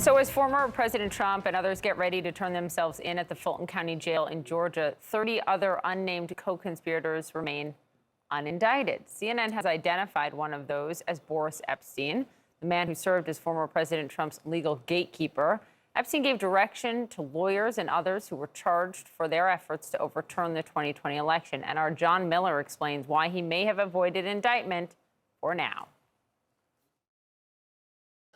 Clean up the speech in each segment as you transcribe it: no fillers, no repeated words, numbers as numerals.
So as former President Trump and others get ready to turn themselves in at the Fulton County Jail in Georgia, 30 other unnamed co-conspirators remain unindicted. CNN has identified one of those as Boris Epshteyn, the man who served as former President Trump's legal gatekeeper. Epshteyn gave direction to lawyers and others who were charged for their efforts to overturn the 2020 election. And our John Miller explains why he may have avoided indictment for now.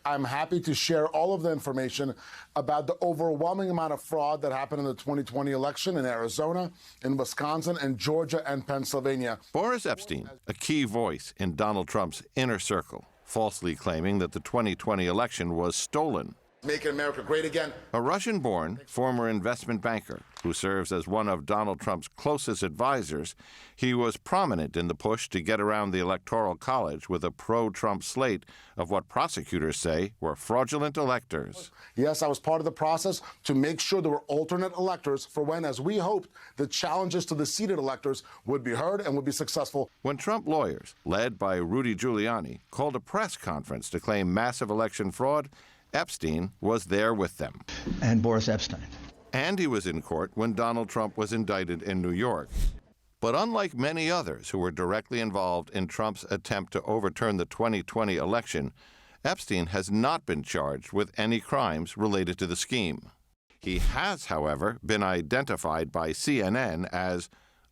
I'm happy to share all of the information about the overwhelming amount of fraud that happened in the 2020 election in Arizona, in Wisconsin, and Georgia and Pennsylvania. Boris Epshteyn, a key voice in Donald Trump's inner circle, falsely claiming that the 2020 election was stolen. Making America great again. A Russian-born former investment banker who serves as one of Donald Trump's closest advisors, he was prominent in the push to get around the Electoral College with a pro-Trump slate of what prosecutors say were fraudulent electors. Yes, I was part of the process to make sure there were alternate electors for when, as we hoped, the challenges to the seated electors would be heard and would be successful. When Trump lawyers, led by Rudy Giuliani, called a press conference to claim massive election fraud, Epshteyn was there with them. And Boris Epshteyn. And he was in court when Donald Trump was indicted in New York. But unlike many others who were directly involved in Trump's attempt to overturn the 2020 election, Epshteyn has not been charged with any crimes related to the scheme. He has, however, been identified by CNN as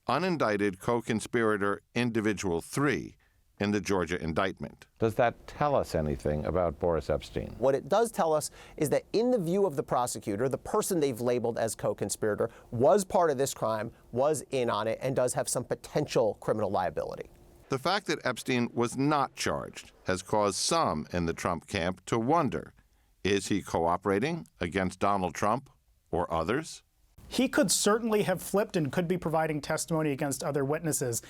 unindicted co-conspirator individual 3 in the Georgia indictment. Does that tell us anything about Boris Epshteyn? What it does tell us is that in the view of the prosecutor, the person they've labeled as co-conspirator was part of this crime, was in on it, and does have some potential criminal liability. The fact that Epshteyn was not charged has caused some in the Trump camp to wonder, is he cooperating against Donald Trump or others? He could certainly have flipped and could be providing testimony against other witnesses.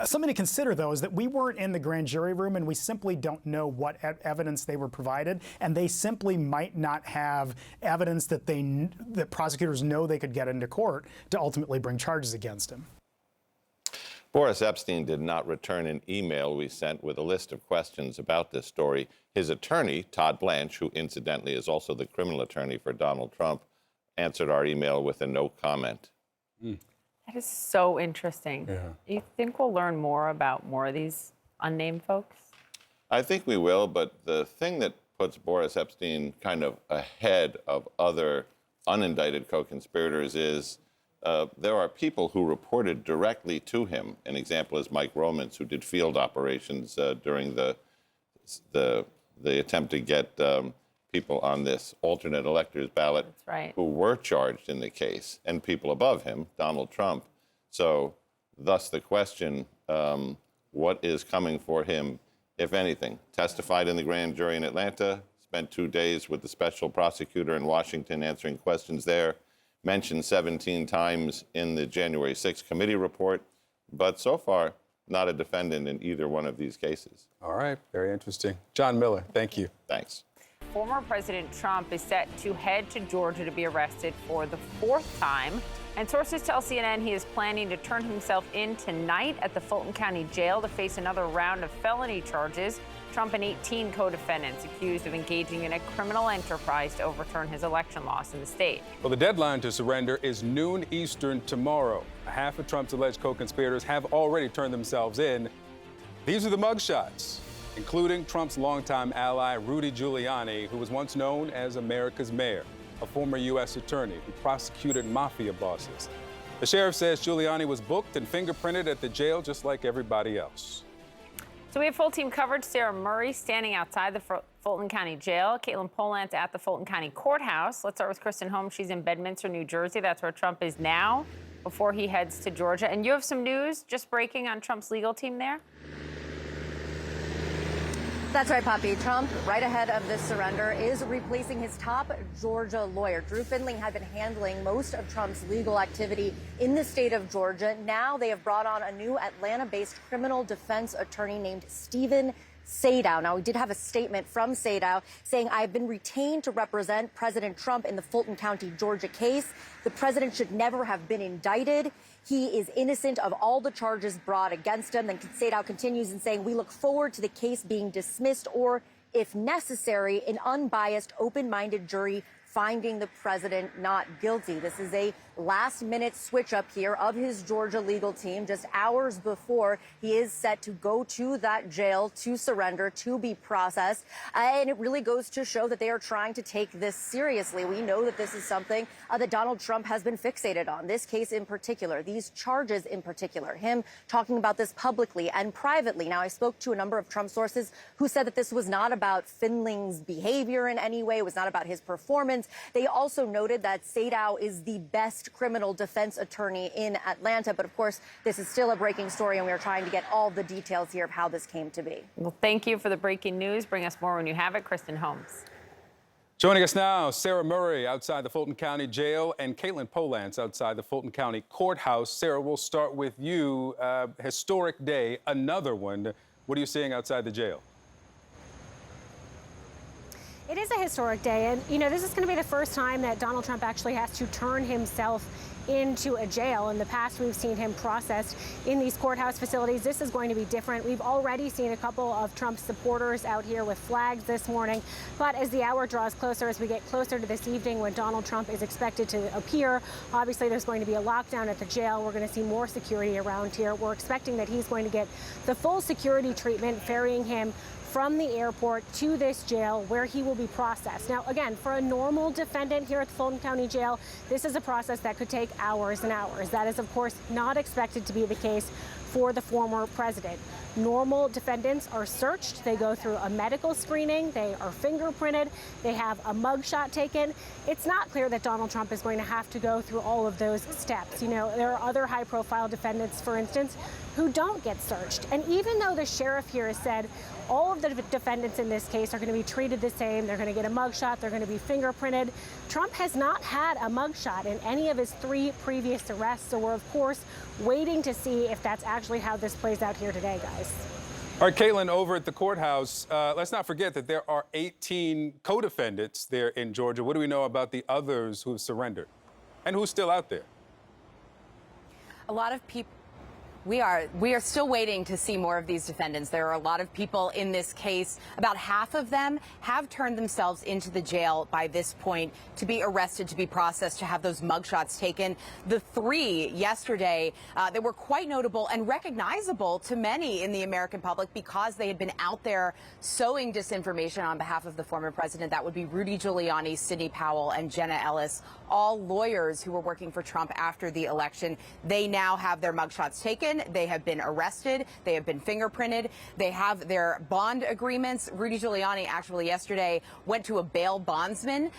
Something to consider, though, is that we weren't in the grand jury room and we simply don't know what evidence they were provided, and they simply might not have evidence that that prosecutors know they could get into court to ultimately bring charges against him. Boris Epshteyn did not return an email we sent with a list of questions about this story. His attorney, Todd Blanche, who incidentally is also the criminal attorney for Donald Trump, answered our email with a no comment. That is so interesting. Yeah. You think we'll learn more about more of these unnamed folks? I think we will, but the thing that puts Boris Epshteyn kind of ahead of other unindicted co-conspirators is there are people who reported directly to him. An example is Mike Romans, who did field operations during the attempt to get people on this alternate electors ballot. That's right. Who were charged in the case, and people above him, Donald Trump. So thus the question, what is coming for him, if anything? Testified in the grand jury in Atlanta, spent 2 days with the special prosecutor in Washington answering questions there, mentioned 17 times in the January 6th committee report, but so far, not a defendant in either one of these cases. All right, very interesting. John Miller, thank you. Thanks. Former President Trump is set to head to Georgia to be arrested for the 4th time. And sources tell CNN he is planning to turn himself in tonight at the Fulton County Jail to face another round of felony charges. Trump and 18 co-defendants accused of engaging in a criminal enterprise to overturn his election loss in the state. Well, the deadline to surrender is noon Eastern tomorrow. Half of Trump's alleged co-conspirators have already turned themselves in. These are the mugshots, including Trump's longtime ally, Rudy Giuliani, who was once known as America's mayor, a former U.S. attorney who prosecuted mafia bosses. The sheriff says Giuliani was booked and fingerprinted at the jail just like everybody else. So we have full team coverage. Sarah Murray standing outside the Fulton County Jail. Caitlin Polance at the Fulton County Courthouse. Let's start with Kristen Holmes. She's in Bedminster, New Jersey. That's where Trump is now before he heads to Georgia. And you have some news just breaking on Trump's legal team there? That's right, Poppy. Trump, right ahead of this surrender, is replacing his top Georgia lawyer. Drew Findling had been handling most of Trump's legal activity in the state of Georgia. Now they have brought on a new Atlanta-based criminal defense attorney named Stephen Sadow. Now, we did have a statement from Sadow saying, "I've been retained to represent President Trump in the Fulton County, Georgia case. The president should never have been indicted. He is innocent of all the charges brought against him." Then Sadow continues in saying, "We look forward to the case being dismissed or if necessary, an unbiased, open-minded jury finding the president not guilty. This is a last-minute switch up here of his Georgia legal team just hours before he is set to go to that jail to surrender, to be processed. And it really goes to show that they are trying to take this seriously. We know that this is something that Donald Trump has been fixated on. This case in particular, these charges in particular, him talking about this publicly and privately. Now, I spoke to a number of Trump sources who said that this was not about Findling's behavior in any way. It was not about his performance. They also noted that Sadow is the best criminal defense attorney in Atlanta. But of course, this is still a breaking story, and we are trying to get all the details here of how this came to be. Well, thank you for the breaking news. Bring us more when you have it. Kristen Holmes. Joining us now, Sarah Murray outside the Fulton County Jail and Caitlin Polance outside the Fulton County Courthouse. Sarah, we'll start with you. Historic day, another one. What are you seeing outside the jail? It is a historic day, and this is going to be the first time that Donald Trump actually has to turn himself into a jail. In the past, we've seen him processed in these courthouse facilities. This is going to be different. We've already seen a couple of Trump supporters out here with flags this morning, but as the hour draws closer, as we get closer to this evening when Donald Trump is expected to appear, obviously there's going to be a lockdown at the jail. We're going to see more security around here. We're expecting that he's going to get the full security treatment, ferrying him from the airport to this jail where he will be processed. Now, again, for a normal defendant here at the Fulton County Jail, this is a process that could take hours and hours. That is, of course, not expected to be the case for the former president. Normal defendants are searched. They go through a medical screening. They are fingerprinted. They have a mugshot taken. It's not clear that Donald Trump is going to have to go through all of those steps. There are other high-profile defendants, for instance, who don't get searched. And even though the sheriff here has said all of the defendants in this case are going to be treated the same, they're going to get a mugshot, they're going to be fingerprinted, Trump has not had a mugshot in any of his 3 previous arrests. So we're, of course, waiting to see if that's actually how this plays out here today, guys. All right, Caitlin, over at the courthouse, let's not forget that there are 18 co-defendants there in Georgia. What do we know about the others who have surrendered and who's still out there? A lot of people. We are still waiting to see more of these defendants. There are a lot of people in this case. About half of them have turned themselves into the jail by this point to be arrested, to be processed, to have those mugshots taken. The 3 yesterday that were quite notable and recognizable to many in the American public because they had been out there sowing disinformation on behalf of the former president. That would be Rudy Giuliani, Sidney Powell, and Jenna Ellis, all lawyers who were working for Trump after the election. They now have their mugshots taken. They have been arrested. They have been fingerprinted. They have their bond agreements. Rudy Giuliani actually yesterday went to a bail bondsman,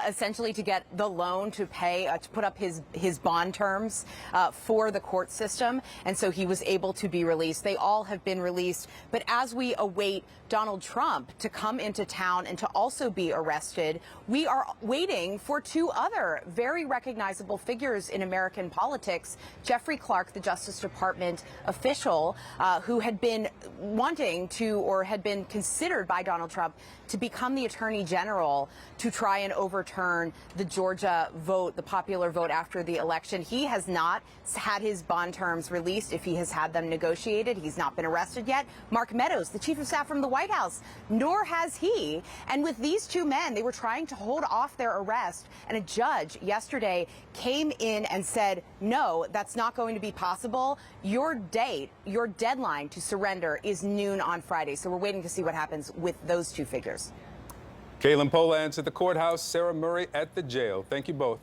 essentially to get the loan to pay, to put up his bond terms for the court system. And so he was able to be released. They all have been released. But as we await Donald Trump to come into town and to also be arrested, we are waiting for 2 other very recognizable figures in American politics. Jeffrey Clark, the Justice Department official who had been wanting to, or had been considered by Donald Trump to become the Attorney General to try and overturn the Georgia vote, the popular vote after the election. He has not had his bond terms released. If he has had them negotiated, he's not been arrested yet. Mark Meadows, the chief of staff from the White House, nor has he. And with these 2 men, they were trying to hold off their arrest. And a judge yesterday came in and said, no, that's not going to be possible. Your date, your deadline to surrender is noon on Friday. So we're waiting to see what happens with those 2 figures. Caitlin Polance at the courthouse, Sarah Murray at the jail. Thank you both.